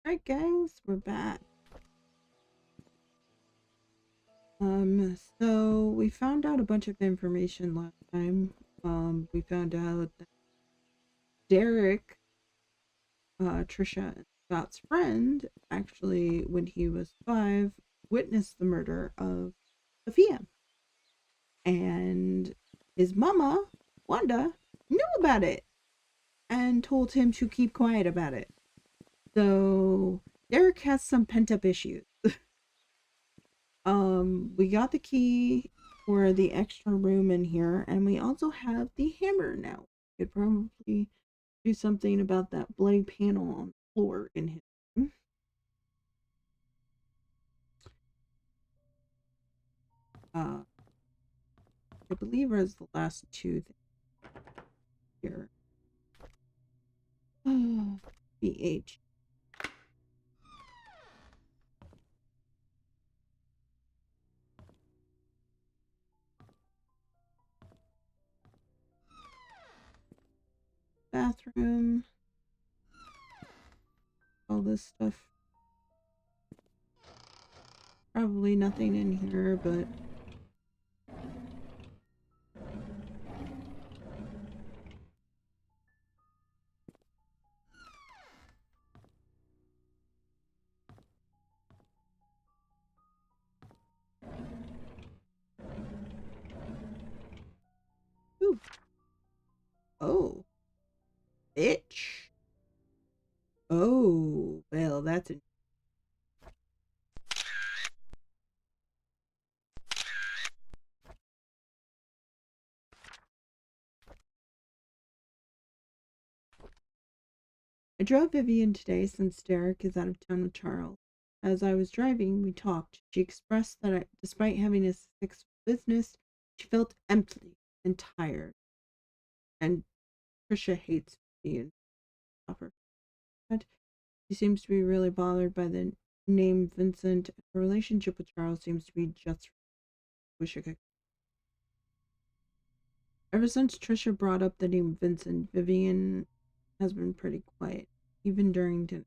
Alright guys, we're back. So we found out a bunch of information last time. We found out that Derek, Trisha and Scott's friend, actually, when he was 5, witnessed the murder of Sophia. And his mama, Wanda, knew about it and told him to keep quiet about it. So Derek has some pent-up issues. We got the key for the extra room in here, and we also have the hammer now. We could probably do something about that bloody panel on the floor in his room. I believe is the last two here. BH. Bathroom. All this stuff. Probably nothing in here, but ooh. Oh. Bitch. Oh, well, that's a I drove Vivian today since Derek is out of town with Charles. As I was driving, we talked. She expressed that despite having a successful business, she felt empty and tired. And Trisha hates Vivian. She seems to be really bothered by the name Vincent. Her relationship with Charles seems to be just. Wish I could. Ever since Trisha brought up the name Vincent, Vivian has been pretty quiet, even during dinner.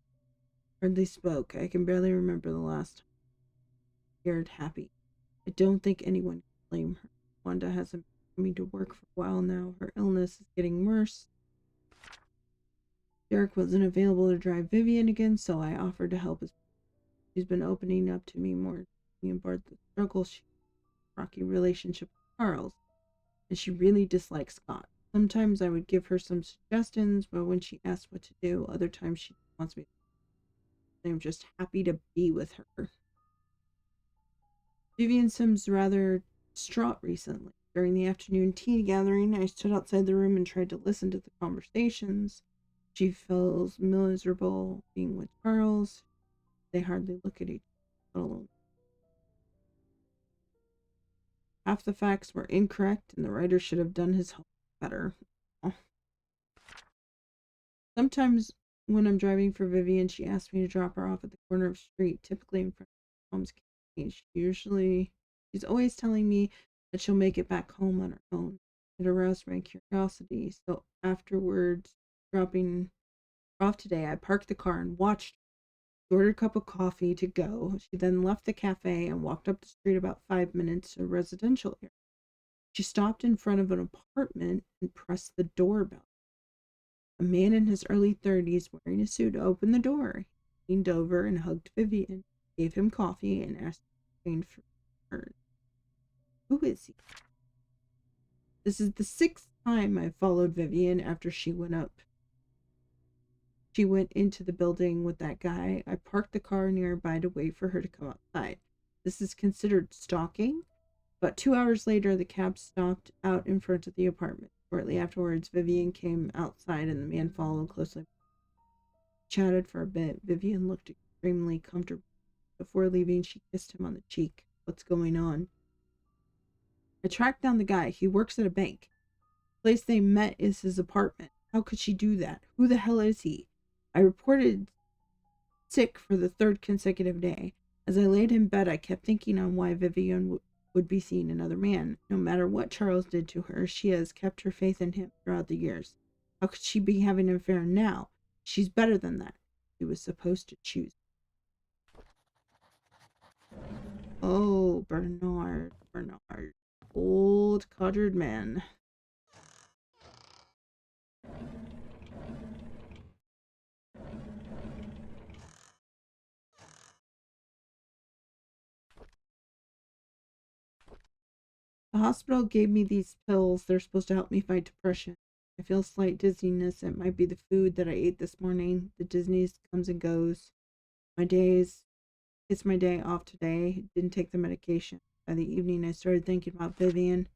Hardly spoke. I can barely remember the last time. Scared, happy. I don't think anyone can blame her. Wanda hasn't been coming to work for a while now. Her illness is getting worse. Derek wasn't available to drive Vivian again, so I offered to help. She's been opening up to me more, about the struggle she rocky relationship with Charles, and she really dislikes Scott. Sometimes I would give her some suggestions, but when she asks what to do, other times she wants me to. I'm just happy to be with her. Vivian seems rather distraught recently. During the afternoon tea gathering, I stood outside the room and tried to listen to the conversations. She feels miserable being with Charles. They hardly look at each other. Half the facts were incorrect, and the writer should have done his homework better. Sometimes when I'm driving for Vivian, she asks me to drop her off at the corner of the street, typically in front of mom's cage. She's always telling me that she'll make it back home on her own. It aroused my curiosity, so afterwards, dropping her off today, I parked the car and watched her. She ordered a cup of coffee to go. She then left the cafe and walked up the street about 5 minutes to a residential area. She stopped in front of an apartment and pressed the doorbell. A man in his early 30s wearing a suit opened the door. He leaned over and hugged Vivian, gave him coffee, and asked him for her. Who is he? This is the 6th time I followed Vivian after she went up. She went into the building with that guy. I parked the car nearby to wait for her to come outside. This is considered stalking. But 2 hours later, the cab stopped out in front of the apartment. Shortly afterwards, Vivian came outside and the man followed closely. Chatted for a bit. Vivian looked extremely comfortable. Before leaving, she kissed him on the cheek. What's going on? I tracked down the guy. He works at a bank. The place they met is his apartment. How could she do that? Who the hell is he? I reported sick for the third consecutive day. As I laid in bed, I kept thinking on why Vivian would be seeing another man. No matter what Charles did to her, she has kept her faith in him throughout the years. How could she be having an affair now? She's better than that. She was supposed to choose. Oh, Bernard. Old codgered man. The hospital gave me these pills. They're supposed to help me fight depression. I feel slight dizziness. It might be the food that I ate this morning. The dizziness comes and goes. It's my day off today. Didn't take the medication. By the evening, I started thinking about Vivian.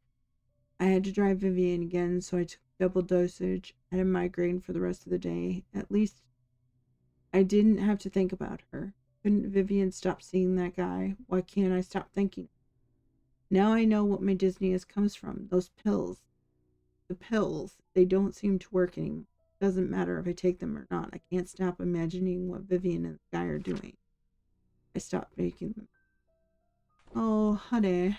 I had to drive Vivian again, so I took double dosage. I had a migraine for the rest of the day. At least I didn't have to think about her. Couldn't Vivian stop seeing that guy? Why can't I stop thinking? Now I know what my dizziness comes from. Those pills. The pills, they don't seem to work anymore. It doesn't matter if I take them or not. I can't stop imagining what Vivian and the guy are doing. I stopped making them. Oh, honey.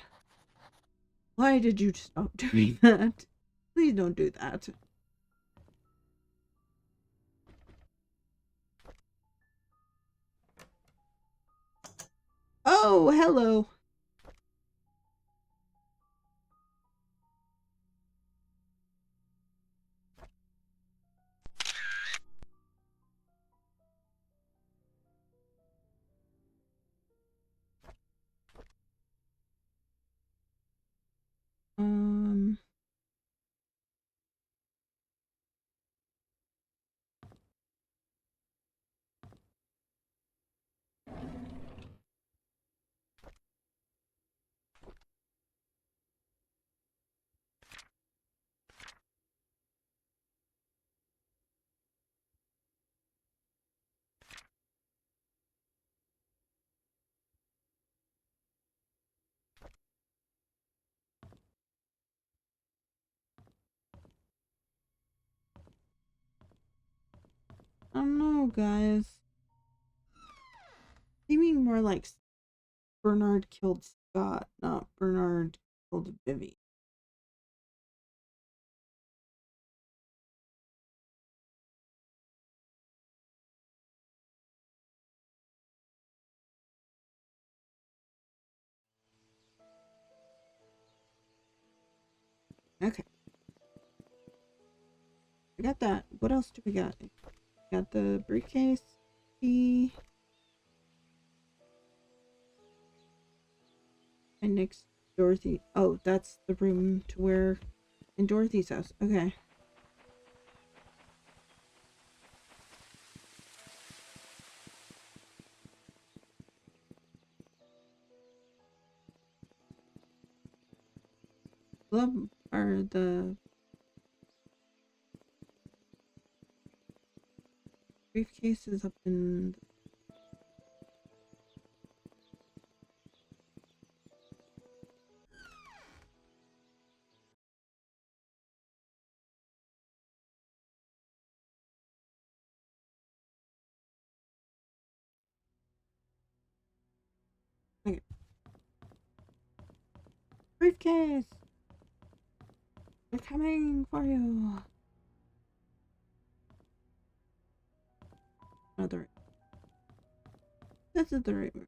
Why did you stop doing that? Please don't do that. Oh, hello. Um, I don't know, guys. Seeming more like Bernard killed Scott, not Bernard killed Vivi. Okay, I got that. What else do we got? Got the briefcase, key, and next Dorothy. Oh, that's the room to where in Dorothy's house. Okay. Glove or the briefcase is up in. Okay. Briefcase! They're coming for you! Another. This is the right room.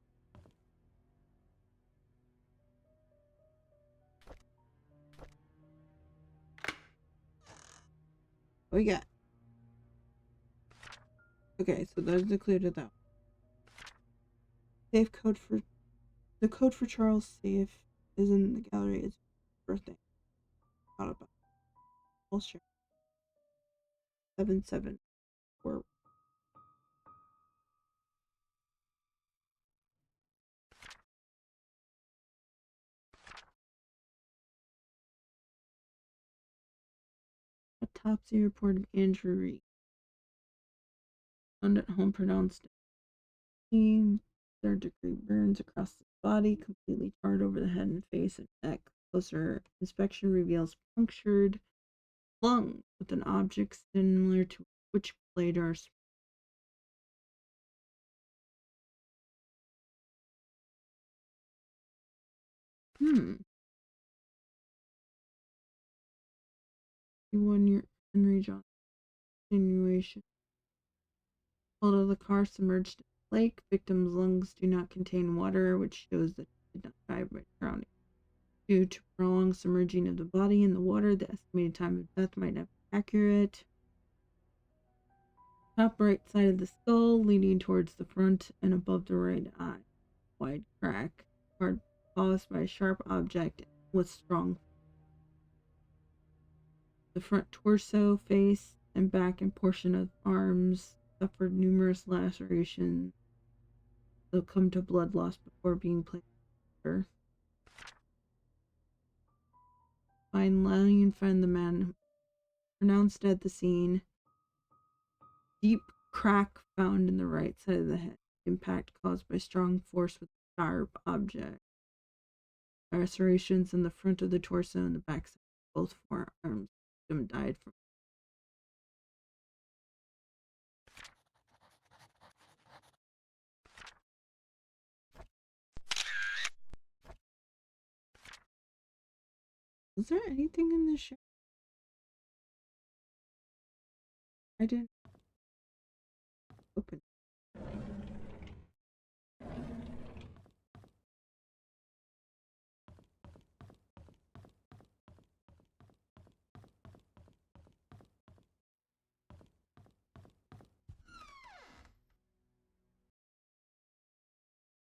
What we got? Okay, so there's the clue to that. Safe code for. The code for Charles' safe is in the gallery. It's birthday. Not about. I'll share 774. Autopsy report of Andrew Reed. Found at home, pronounced third-degree burns across the body, completely charred over the head and face and neck. Closer inspection reveals punctured lung with an object similar to a switchblade or a hmm. 1-year Henry Johnson continuation. Although the car submerged in the lake, victim's lungs do not contain water, which shows that he did not die by drowning. Due to prolonged submerging of the body in the water, the estimated time of death might not be accurate. Top right side of the skull, leaning towards the front and above the right eye. Wide crack, caused by a sharp object with strong. The front torso, face, and back and portion of arms suffered numerous lacerations, succumbed to blood loss before being placed in water. Find lying found the man pronounced at the scene. Deep crack found in the right side of the head. Impact caused by strong force with a sharp object. Lacerations in the front of the torso and the back side of both forearms. Victim died from. Was there anything in this show? I didn't open.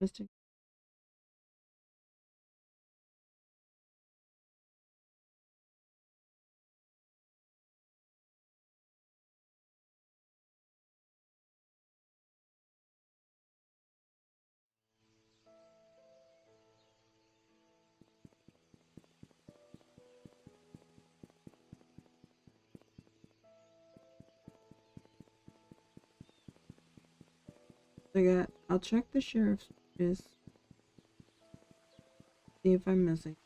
Just I'll check the sheriff's office. See if I'm missing.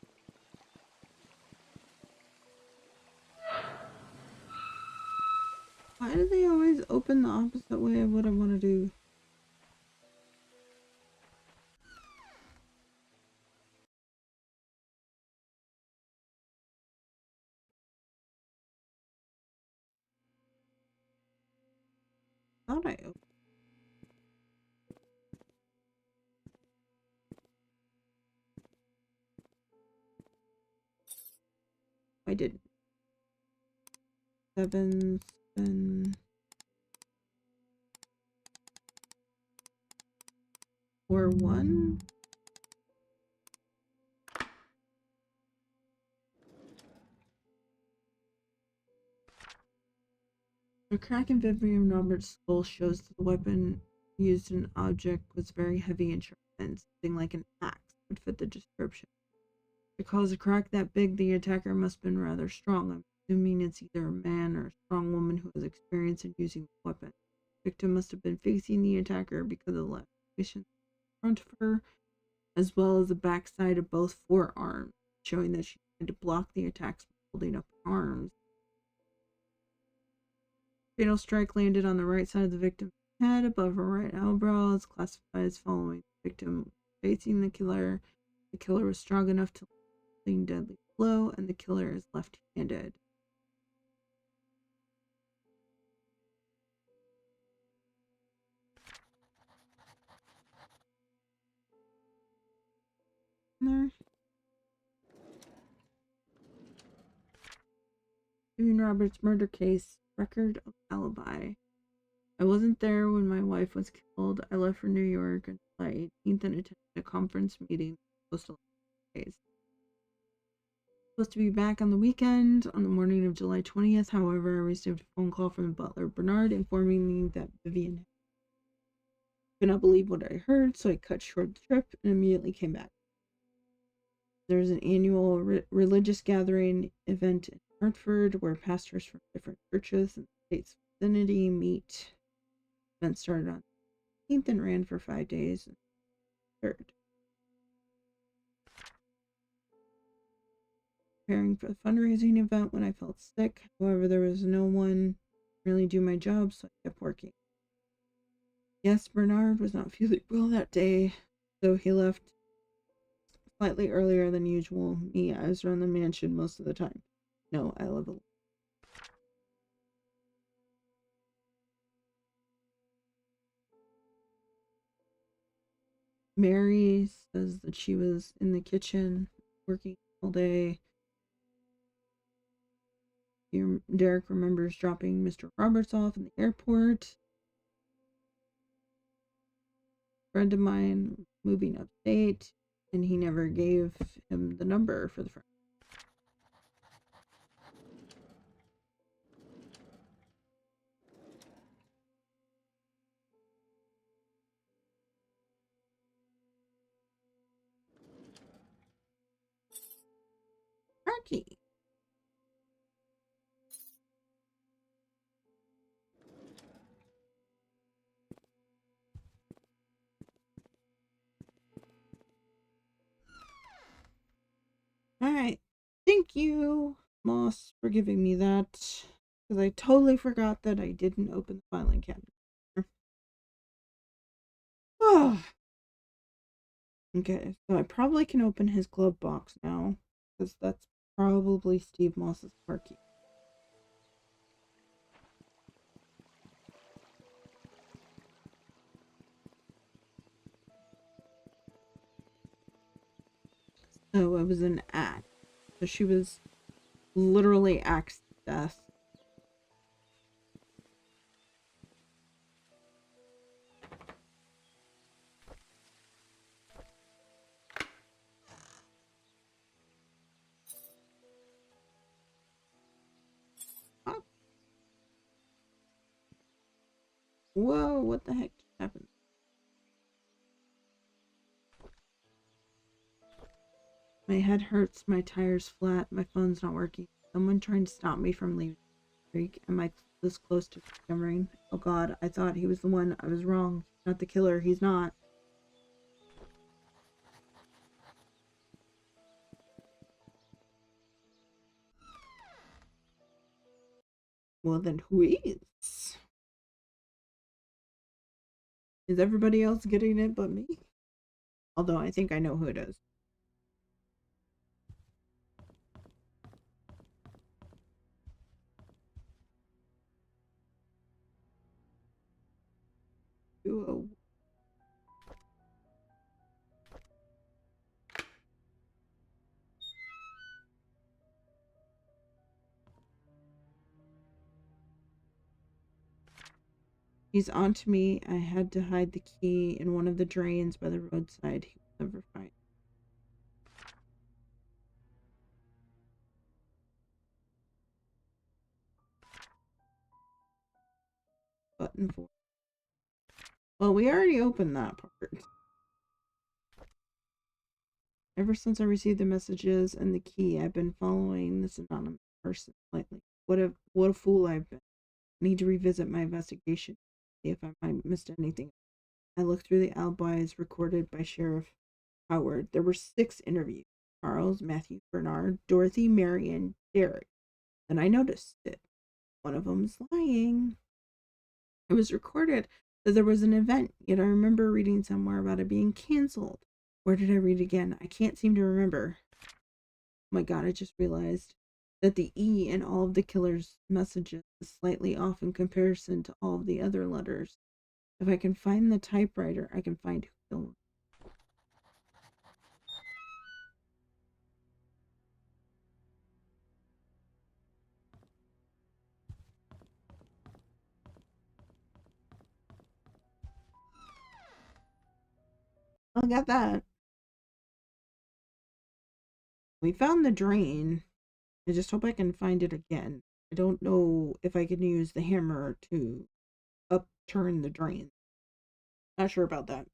Why do they always open the opposite way of what I want to do? Thought I opened. I didn't. 7, 4, 1. A crack in Vivian Roberts' skull shows that the weapon used in the object was very heavy and sharp, and something like an axe would fit the description. To cause a crack that big, the attacker must have been rather strong. I'm assuming it's either a man or a strong woman who has experience in using the weapon. The victim must have been facing the attacker because of the lacerations in front of her, as well as the backside of both forearms, showing that she had to block the attacks by holding up her arms. Fatal strike landed on the right side of the victim's head, above her right eyebrow, is classified as following. The victim facing the killer. The killer was strong enough to land a deadly blow, and the killer is left-handed. There. Vivian Roberts murder case, record of alibi. I wasn't there when my wife was killed. I left for New York on July 18th and attended a conference meeting postal days. Supposed to be back on the weekend on the morning of July 20th. However, I received a phone call from the butler, Bernard, informing me that Vivian could not believe what I heard, so I cut short the trip and immediately came back. There's an annual religious gathering event in Hartford where pastors from different churches in the state's vicinity meet. The event started on the 18th and ran for 5 days. 3rd. Preparing for the fundraising event when I felt sick. However, there was no one to really do my job, so I kept working. Yes, Bernard was not feeling well that day, so he left slightly earlier than usual. Me, I was around the mansion most of the time. No, I live alone. Mary says that she was in the kitchen working all day. Derek remembers dropping Mr. Roberts off in the airport. A friend of mine moving upstate, and he never gave him the number for the friend. Archie. Alright. Thank you, Moss, for giving me that. Because I totally forgot that I didn't open the filing cabinet. Oh. Okay, so I probably can open his glove box now. Because that's probably Steve Moss's car key. So it was an axe. So she was literally axed to death. Oh. Whoa, what the heck just happened? My head hurts, my tire's flat, my phone's not working. Someone trying to stop me from leaving the creek. Am I this close to discovering? Oh god, I thought he was the one. I was wrong. He's not the killer. He's not. Well, then who is? Is everybody else getting it but me? Although I think I know who it is. Duo. He's onto me. I had to hide the key in one of the drains by the roadside. He will never find. Button 4. Well, we already opened that part. Ever since I received the messages and the key, I've been following this anonymous person lately. What a fool I've been. I need to revisit my investigation, see if I might missed anything. I looked through the alibis recorded by Sheriff Howard. There were 6 interviews: Charles, Matthew, Bernard, Dorothy, Mary, and Derek. And I noticed it. One of them's lying. It was recorded that there was an event, yet I remember reading somewhere about it being canceled. Where did I read again? I can't seem to remember. Oh my god, I just realized that the E in all of the killer's messages is slightly off in comparison to all of the other letters. If I can find the typewriter, I can find who killed him. I got that. We found the drain. I just hope I can find it again. I don't know if I can use the hammer to upturn the drain. Not sure about that.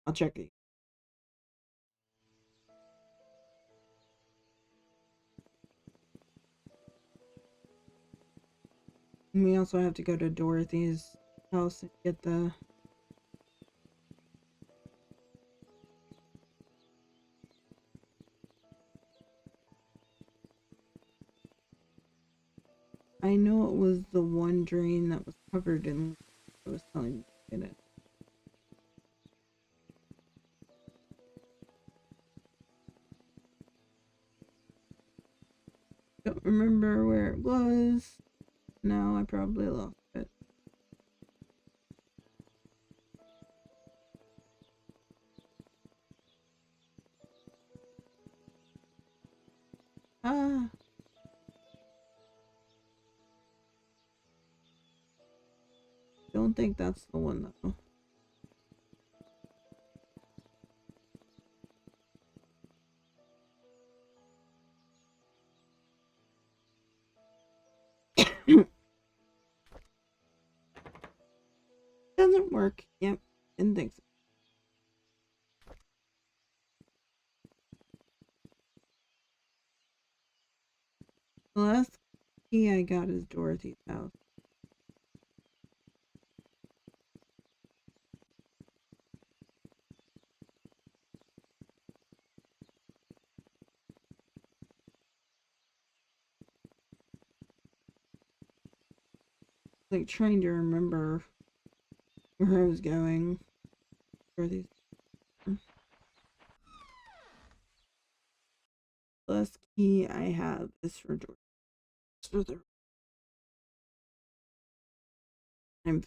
I'll check it. And we also have to go to Dorothy's house and get the... I know it was the one drain that was covered in... I was telling me to get it. Don't remember where it was. No, I probably lost it. Ah. Don't think that's the one though. Doesn't work. Yep, didn't think so. The last key I got is Dorothy's house. Like trying to remember where I was going. Dorothy's. The last key I have is for Dorothy. I'm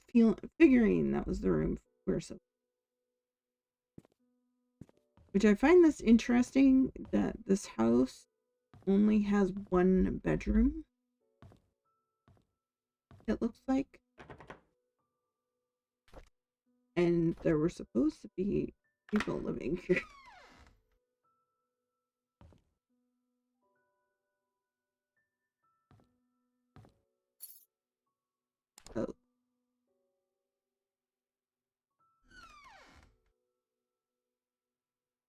figuring that was the room where so. Which I find this interesting that this house only has one bedroom. It looks like. And there were supposed to be people living here. Oh.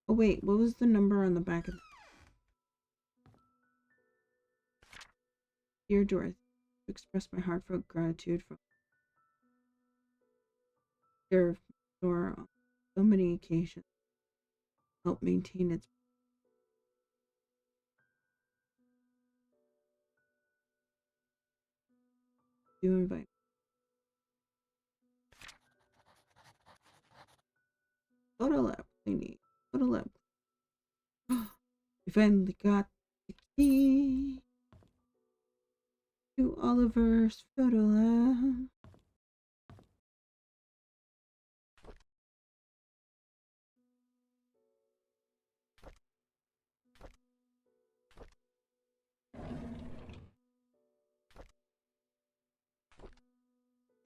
Oh wait, what was the number on the back of the... Dear Dorothy, to express my heartfelt gratitude for your store on so many occasions help maintain its... Do invite... Photo lab cleaning. Photo lab. We finally got the key to Oliver's photo lab.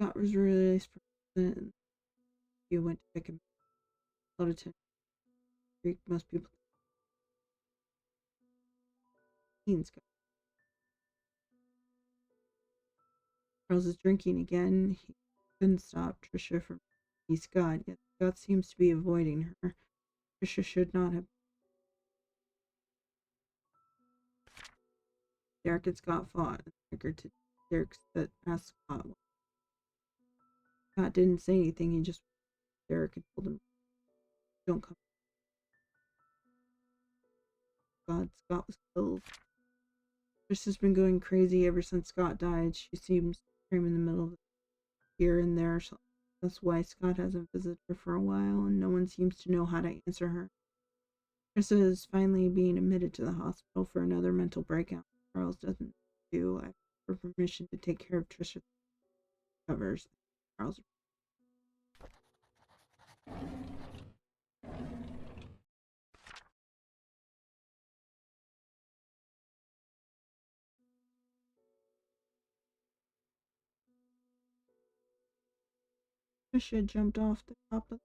Scott was released from prison. You went to pick him up. Attention. Greek, most people. Scott. Charles is drinking again. He couldn't stop Trisha from Scott, yet Scott seems to be avoiding her. Trisha should not have. Derek and Scott fought. To Derek that asked Scott. Scott didn't say anything. He just Derek had told him, "Don't come." Scott was killed. Trisha's been going crazy ever since Scott died. She seems to scream in the middle of it, here and there. So that's why Scott hasn't visited her for a while, and no one seems to know how to answer her. Trissa is finally being admitted to the hospital for another mental breakout. Charles doesn't do. I ask for permission to take care of Trisha. Covers. Charles. Trisha jumped off the top of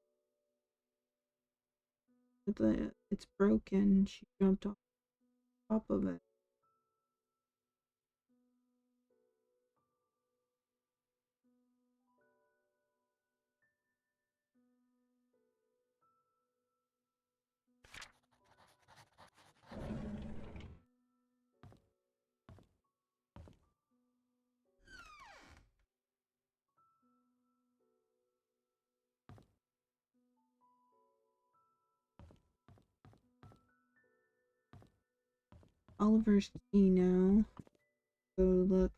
it's broken. She jumped off. top of it. Oliver's key now. So look.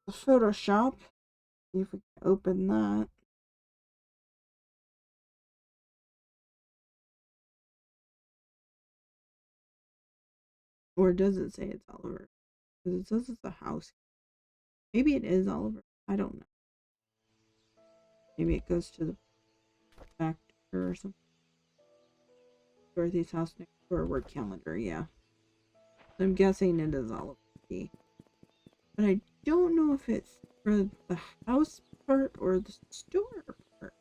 The Photoshop. See if we can open that. Or does it say it's Oliver? Because it says it's a house. Maybe it is Oliver. I don't know. Maybe it goes to the back door or something. Dorothy's house next door. Work calendar, yeah. So I'm guessing it is Oliver key. But I don't know if it's for the house part or the store part.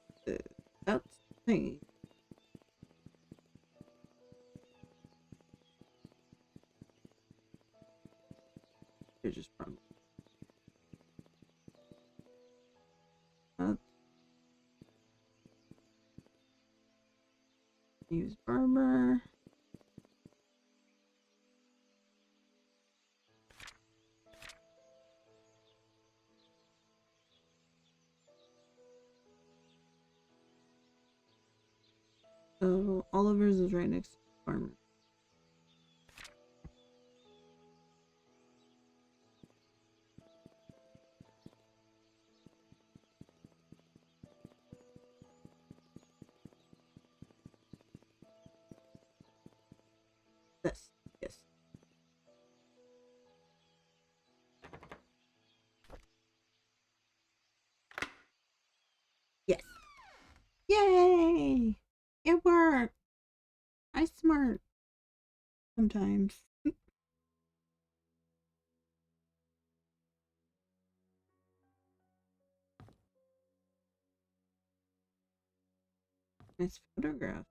That's the thing. They're just probably. Use Barber. So Oliver's is right next to the farmer. This, yes. Yes. Yay! It worked. I smart sometimes. Nice photograph.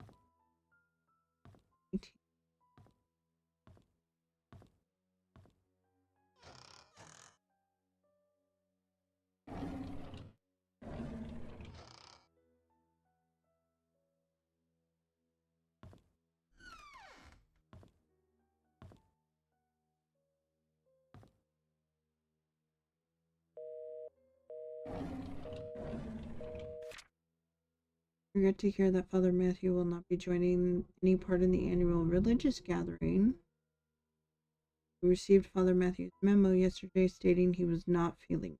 Forget to hear that Father Matthew will not be joining any part in the annual religious gathering. We received Father Matthew's memo yesterday stating he was not feeling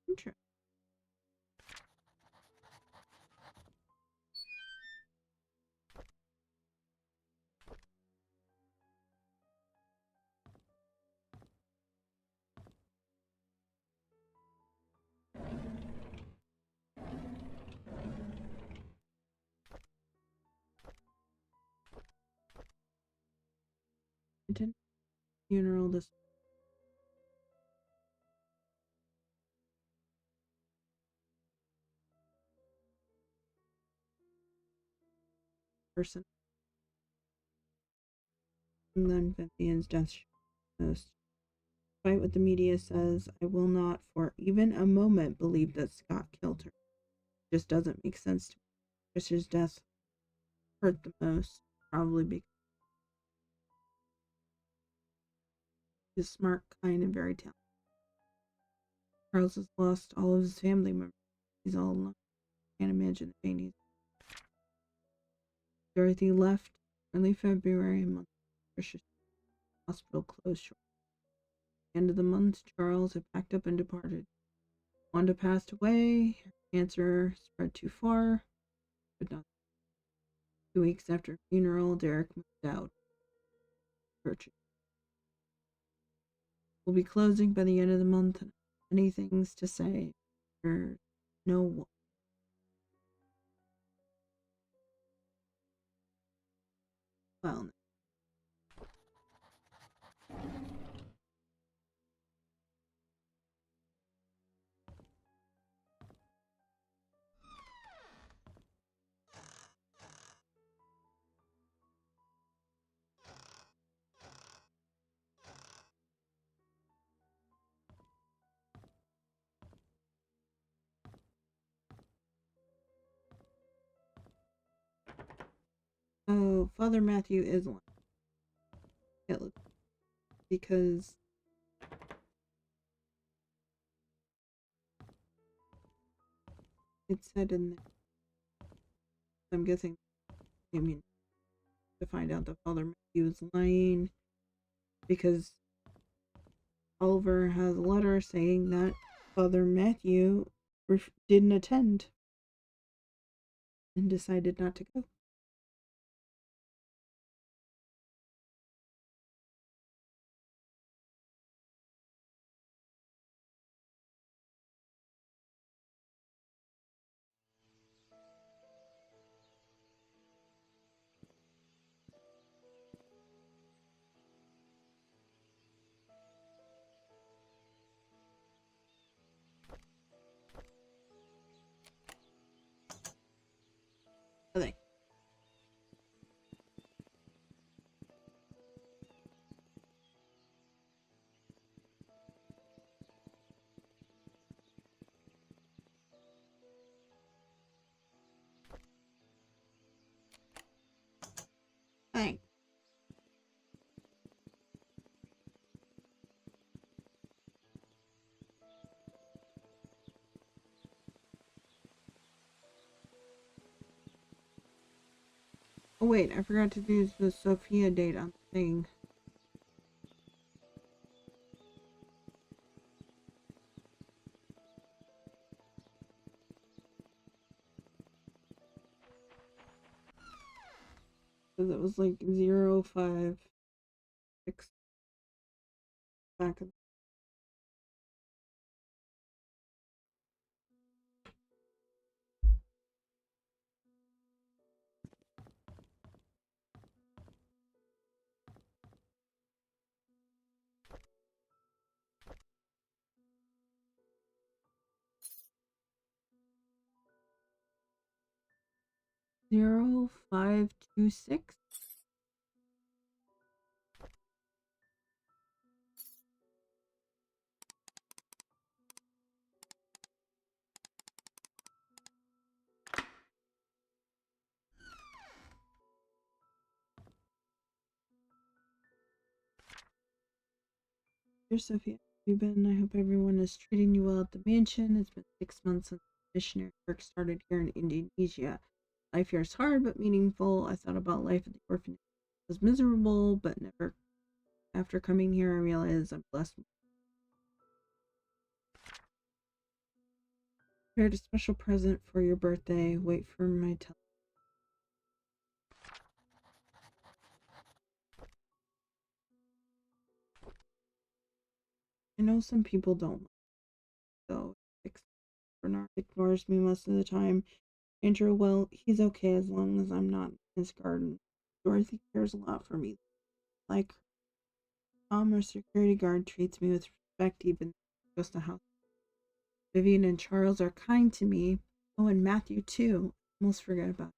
interesting. Attend funeral this person. And then Vivian's death most. Despite what the media says, I will not for even a moment believe that Scott killed her. It just doesn't make sense to me. Trisha's death hurt the most, probably because he's smart, kind, and very talented. Charles has lost all of his family members. He's all alone. Can't imagine the pain he's. Dorothy left early February, a month Trisha's hospital closed short. At the end of the month, Charles had packed up and departed. Wanda passed away. Her cancer spread too far, but not. 2 weeks after her funeral, Derek moved out. Purchase. We'll be closing by the end of the month. Many things to say. There's no one. Well, So Father Matthew is lying. It looks because it said in there. I'm guessing I mean to find out that Father Matthew is lying because Oliver has a letter saying that Father Matthew didn't attend and decided not to go. Okay. Thanks. Oh wait, I forgot to use the Sophia date on the thing. Because it was like 056 back of 0526. Dear Sophia, how have you been? I hope everyone is treating you well at the mansion. It's been 6 months since missionary work started here in Indonesia. Life here is hard but meaningful. I thought about life at the orphanage. It was miserable, but never. After coming here, I realized I'm blessed. Prepared a special present for your birthday. Wait for my I know some people don't, though. Bernard ignores me most of the time. Andrew, well, he's okay as long as I'm not in his garden. Dorothy cares a lot for me. Like, Tom, our security guard, treats me with respect, even just a house. Vivian and Charles are kind to me. Oh, and Matthew, too. Almost forget about him.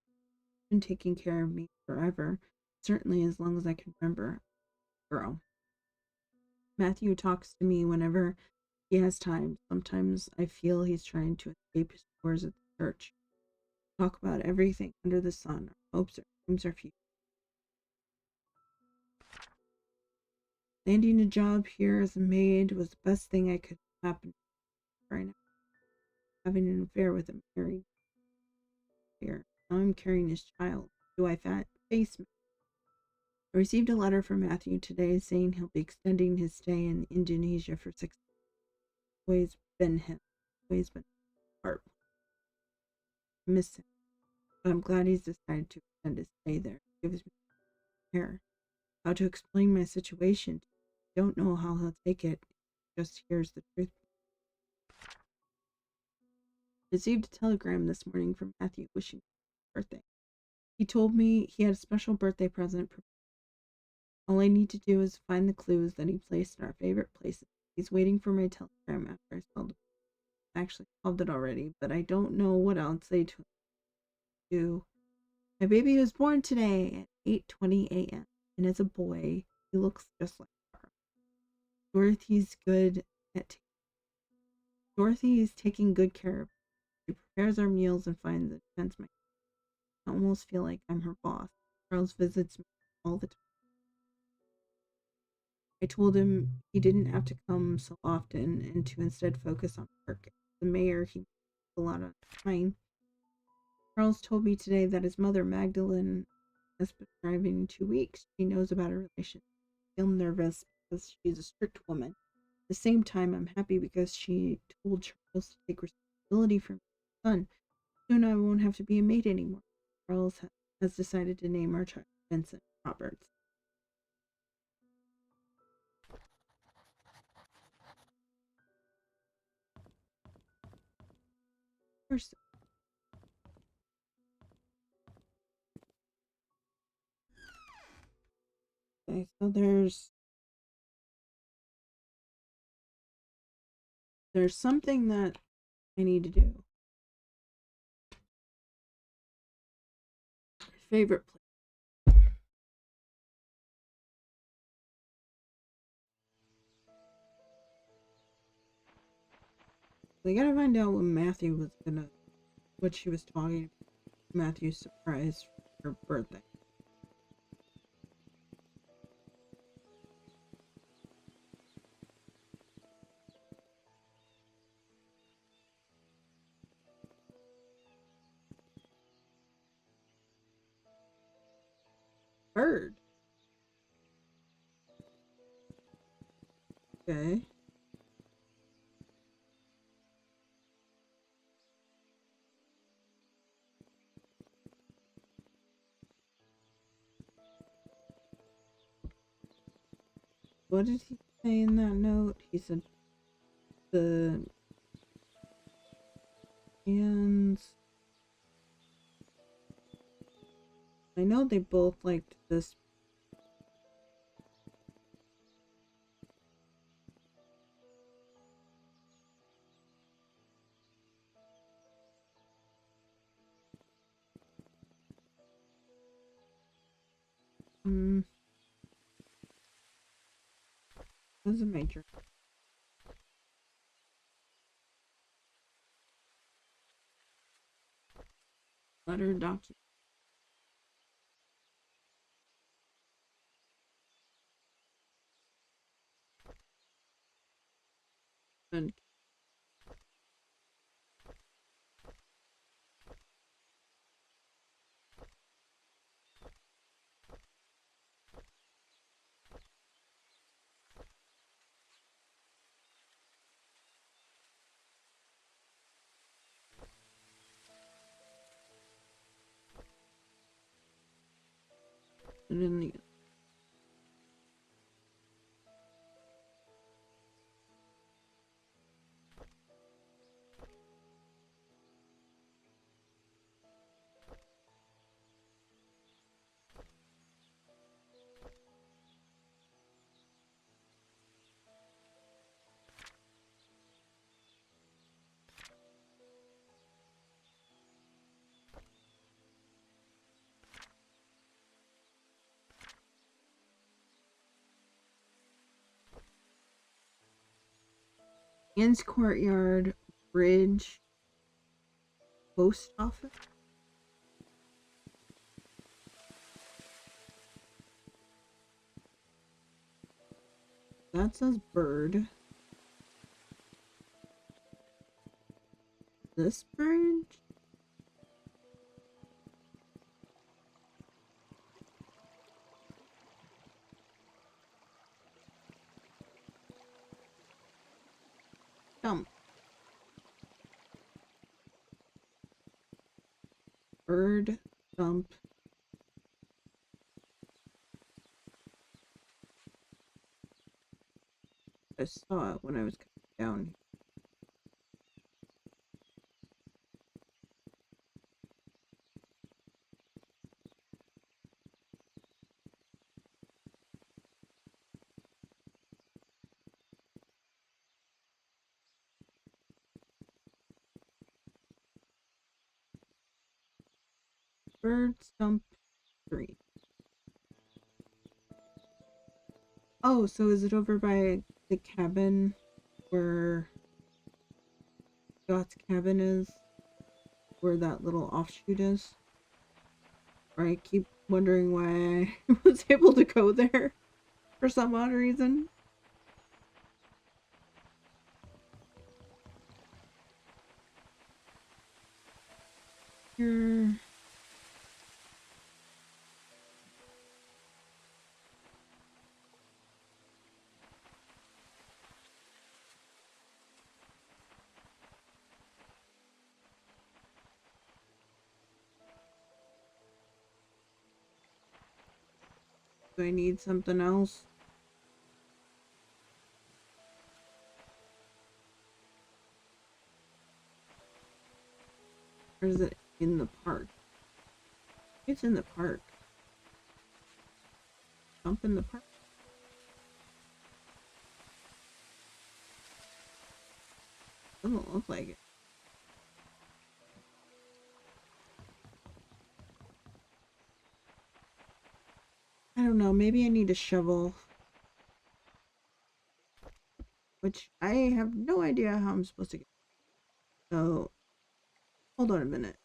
Been taking care of me forever. Certainly as long as I can remember. Girl. Matthew talks to me whenever he has time. Sometimes I feel he's trying to escape his chores at the church. Talk about everything under the sun. Our hopes, our dreams, our future. Landing a job here as a maid was the best thing I could happen right now. Having an affair with a married here. Now I'm carrying his child. Do I face me? I received a letter from Matthew today saying he'll be extending his stay in Indonesia for 6 months. Always been him. Always been heart. I miss him. But I'm glad he's decided to extend his stay there. It gives me care. How to explain my situation. Don't know how he'll take it. Just hears the truth. Received a telegram this morning from Matthew wishing me happy birthday. He told me he had a special birthday present. All I need to do is find the clues that he placed in our favorite places. He's waiting for my telegram after I solved it. I actually solved it already, but I don't know what I'll say to him. My baby was born today at 8:20 a.m. and as a boy, he looks just like Charles. Dorothy's good at Dorothy is taking good care of him. She prepares our meals and finds the defense. I almost feel like I'm her boss. Charles visits me all the time. I told him he didn't have to come so often and to instead focus on work. As the mayor, he makes a lot of time. Charles told me today that his mother, Magdalene, has been driving in 2 weeks. She knows about a relationship. I feel nervous because she's a strict woman. At the same time, I'm happy because she told Charles to take responsibility for my son. Soon I won't have to be a maid anymore. Charles has decided to name our child Vincent Roberts. First, okay, so there's something that I need to do. Favorite place. We gotta find out what she was talking about. Matthew's surprise for her birthday. Bird. Okay. What did he say in that note? He said the hands. I know they both liked this. What's a major? Letter document. And in the Ann's Courtyard Bridge Post Office. That says bird. This bridge? Dump. Bird dump. I saw it when I was coming down. Bird stump 3. Oh, so is it over by the cabin where Scott's cabin is? Where that little offshoot is? Or I keep wondering why I was able to go there for some odd reason. Here. Do I need something else? Or is it in the park? It's in the park. Jump in the park. Doesn't look like it. I don't know. Maybe I need a shovel. Which I have no idea how I'm supposed to get. So, hold on a minute.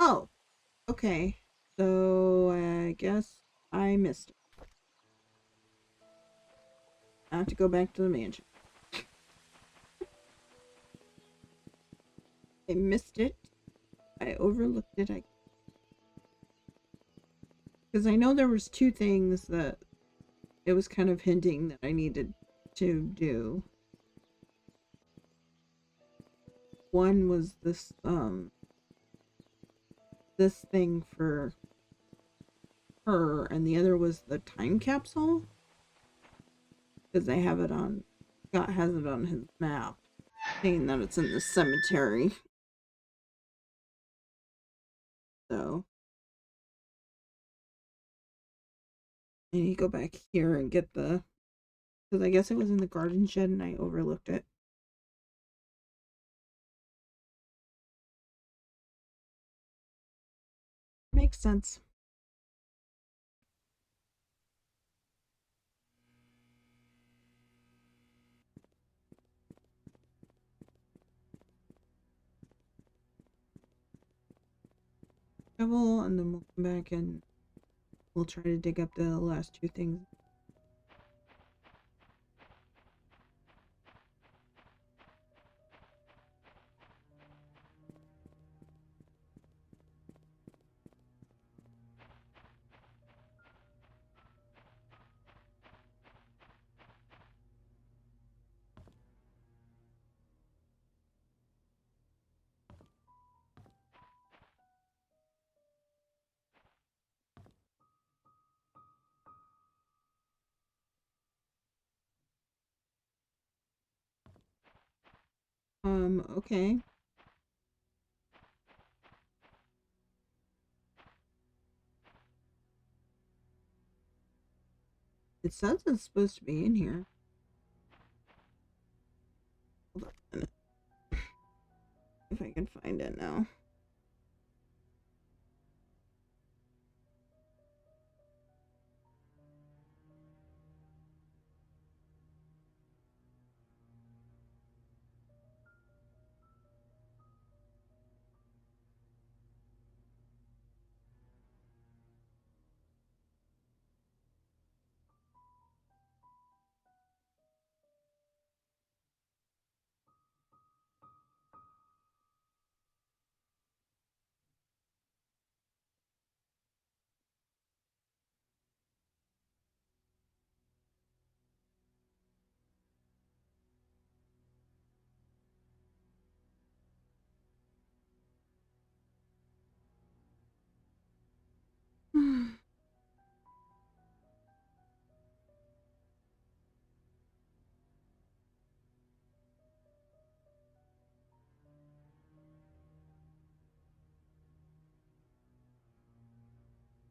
Oh, okay. So, I guess I missed it. I have to go back to the mansion. I missed it. I overlooked it. Because I know there was two things that it was kind of hinting that I needed to do. One was this thing for her, and the other was the time capsule. Because they have it on, Scott has it on his map, saying that it's in the cemetery. So I need to go back here and get the, because I guess it was in the garden shed and I overlooked it. Makes sense. Shovel, and then we'll come back and we'll try to dig up the last two things. Okay. It says it's supposed to be in here. Hold on a minute. If I can find it now.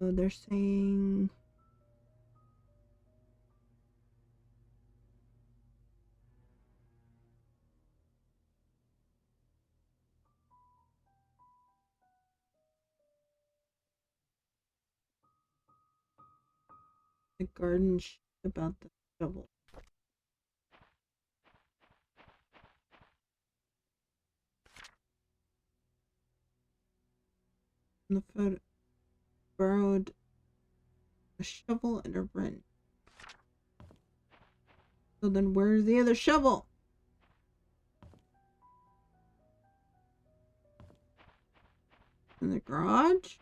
So they're saying the garden shit about the shovel. In the photo, borrowed a shovel and a wrench. So then where's the other shovel? In the garage?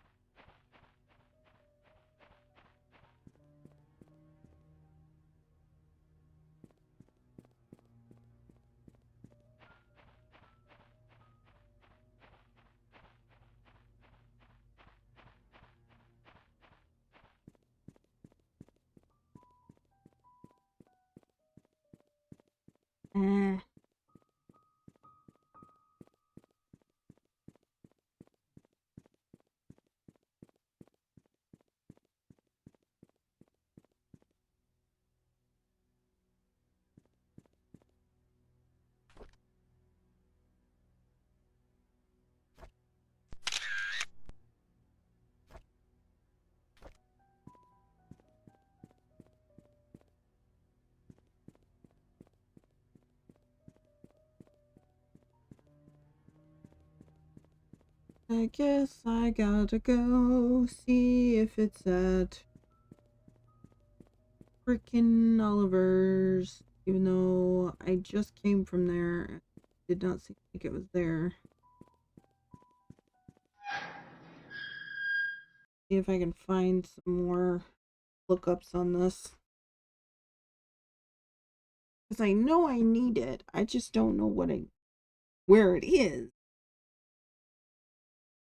I guess I gotta go see if it's at freaking Oliver's, even though I just came from there. It did not seem like it was there. See if I can find some more lookups on this. Because I know I need it. I just don't know where it is.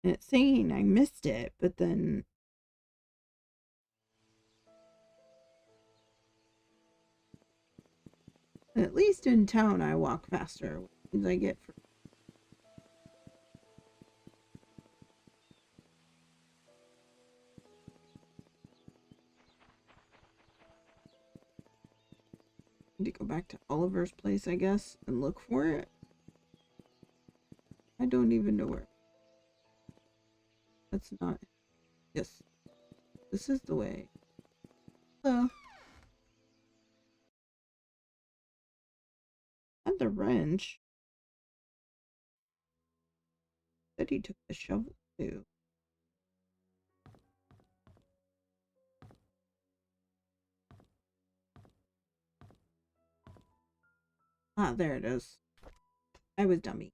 And it's saying I missed it, but then at least in town I walk faster, which means I get for need to go back to Oliver's place, I guess, and look for it. I don't even know where. That's not. Yes. This is the way. Hello. And the wrench. Said he took the shovel too. Ah, there it is. I was dummy.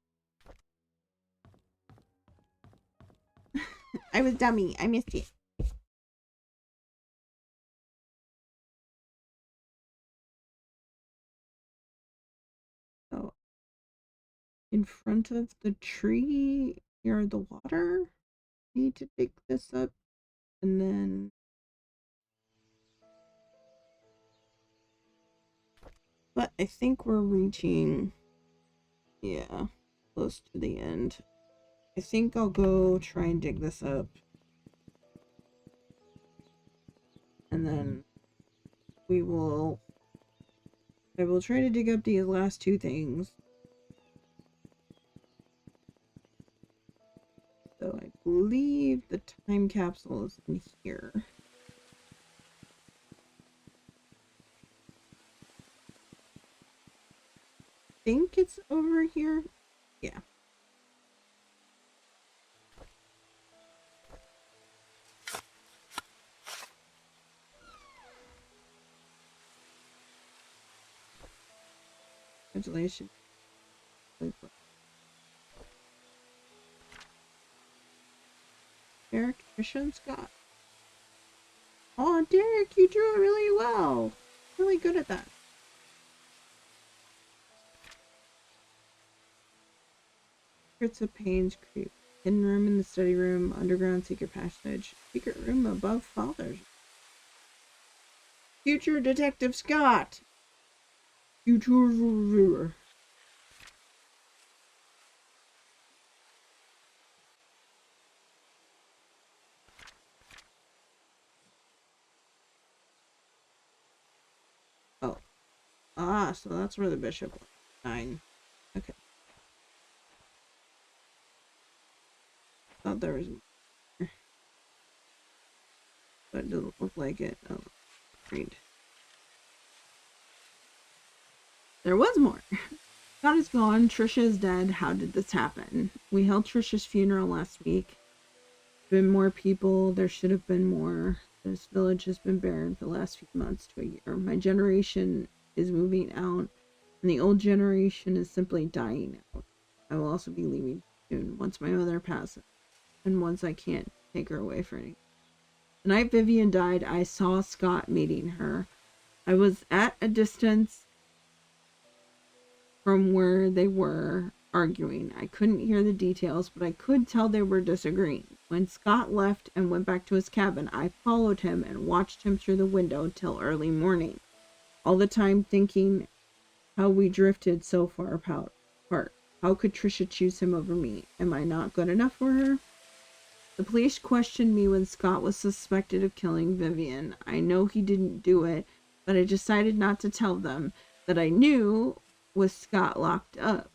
I was dummy. I missed it. So, in front of the tree near the water, need to dig this up, and then but I think we're reaching, yeah, close to the end. I think I'll go try and dig this up, and then I will try to dig up these last two things. So I believe the time capsule is in here. I think it's over here. Yeah. Congratulations. Derek, Trisha, Scott. Oh, Derek, you drew it really well. Really good at that. Secrets of Painscreek. Hidden room in the study room. Underground secret passage. Secret room above Father's. Future Detective Scott. Future. Oh. Ah, so that's where the bishop was. 9. Okay. Thought there was more. But it doesn't look like it. Oh. Right. There was more. Scott is gone. Trisha is dead. How did this happen? We held Trisha's funeral last week. Been more people. There should have been more. This village has been barren for the last few months to a year. My generation is moving out, and the old generation is simply dying out. I will also be leaving soon once my mother passes, and once I can't take her away for any. The night Vivian died, I saw Scott meeting her. I was at a distance from where they were arguing. I couldn't hear the details, but I could tell they were disagreeing. When Scott left and went back to his cabin, I followed him and watched him through the window till early morning, all the time thinking how we drifted so far apart. How could Trisha choose him over me? Am I not good enough for her? The police questioned me when Scott was suspected of killing Vivian. I know he didn't do it, but I decided not to tell them that I knew with Scott locked up.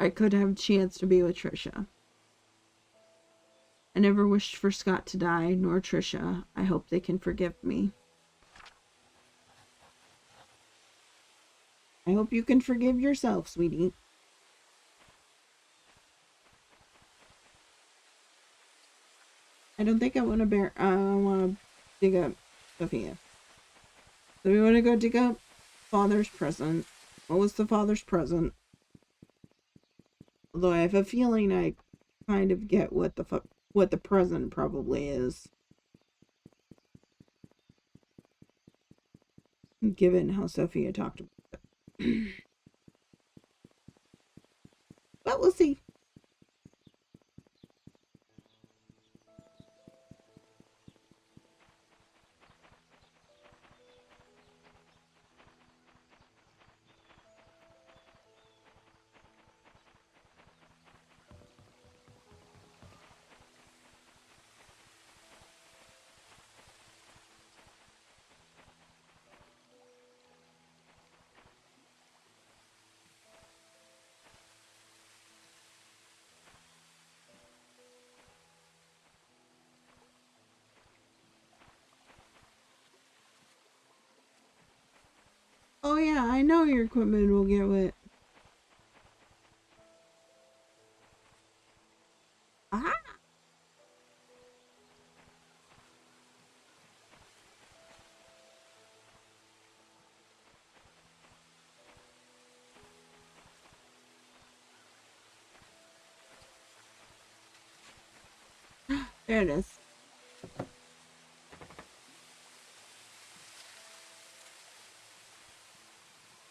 I could have a chance to be with Trisha. I never wished for Scott to die, nor Trisha. I hope they can forgive me. I hope you can forgive yourself, sweetie. I don't think I want to dig up Sophia. So we want to go dig up father's present. What was the father's present? Although I have a feeling I kind of get what the present probably is, given how Sophia talked about it. But we'll see. Oh yeah, I know your equipment will get wet. Aha! There it is.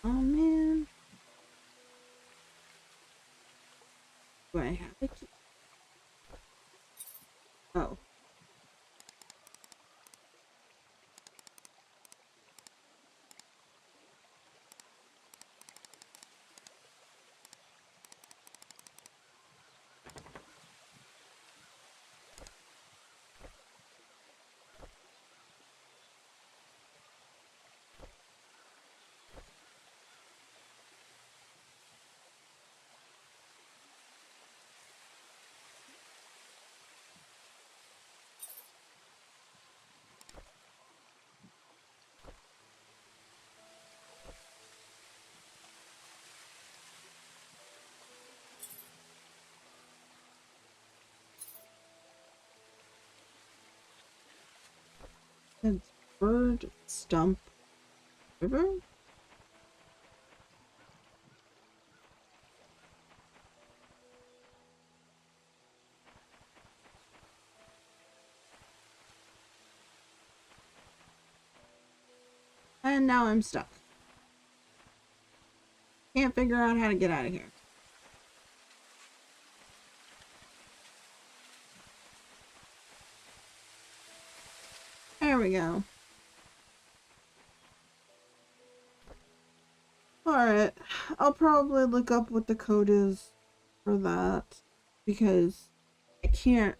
Oh man. Do I have a key? Oh. It's Bird Stump River? And now I'm stuck. Can't figure out how to get out of here. There we go. Alright. I'll probably look up what the code is for that. Because I can't.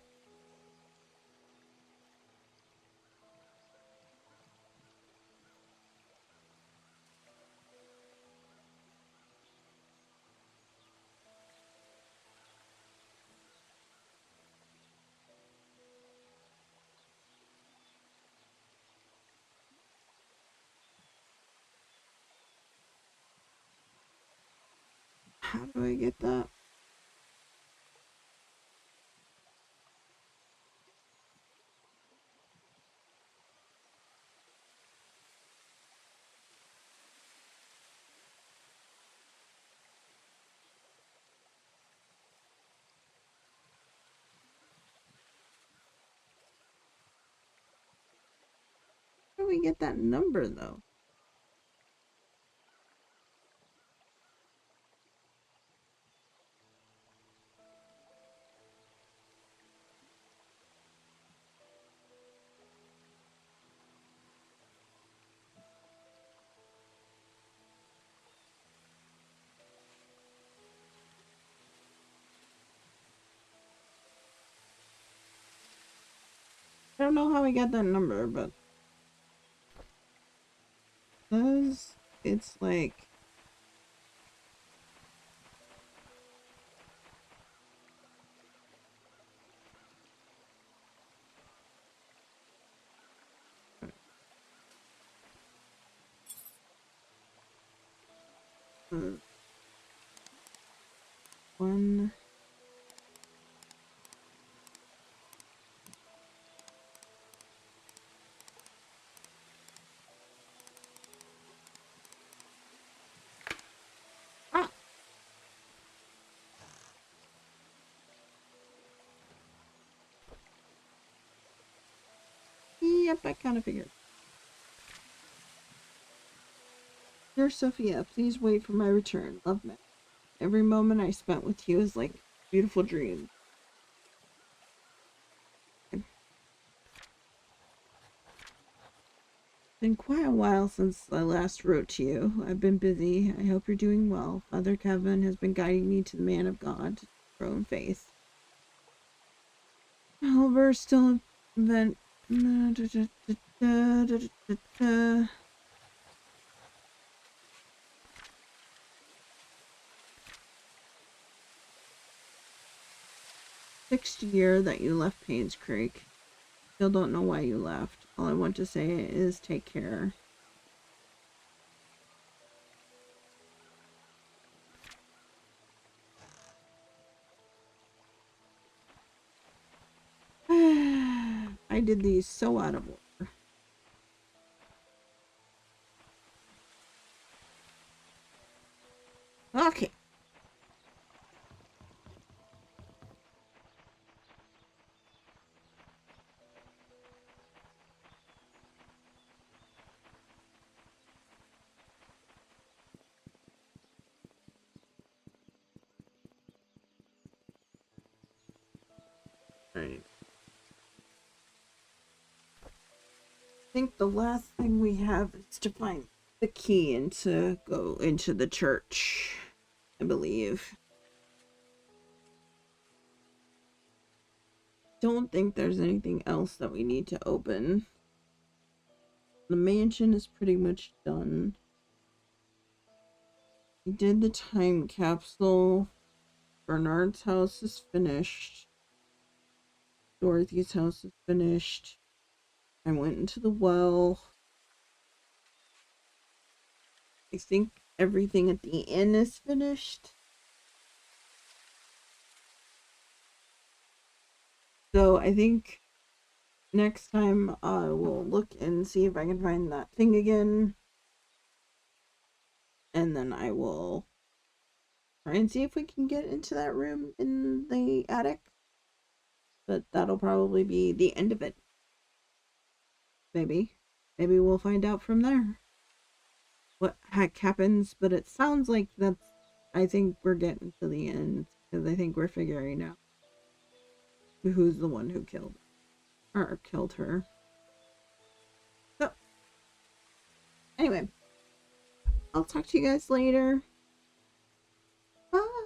How do I get that? How do we get that number though? I don't know how we got that number, but it's like uh, one. Ah, yep, I kind of figured. Dear Sophia, please wait for my return. Love, Matt. Every moment I spent with you is like a beautiful dream. It's been quite a while since I last wrote to you. I've been busy. I hope you're doing well. Father Kevin has been guiding me to the man of God to grow in faith. However, still invent 6th year that you left Painscreek. Still don't know why you left. All I want to say is take care. I did these so out of order. Okay. Right. I think the last thing we have is to find the key and to go into the church, I believe. Don't think there's anything else that we need to open. The mansion is pretty much done. We did the time capsule. Bernard's house is finished. Dorothy's house is finished. I went into the well. I think everything at the inn is finished. So I think next time I will look and see if I can find that thing again. And then I will try and see if we can get into that room in the attic. But that'll probably be the end of it. Maybe. Maybe we'll find out from there what heck happens. But it sounds like that's. I think we're getting to the end. Because I think we're figuring out who's the one who killed or killed her. So, anyway, I'll talk to you guys later. Bye.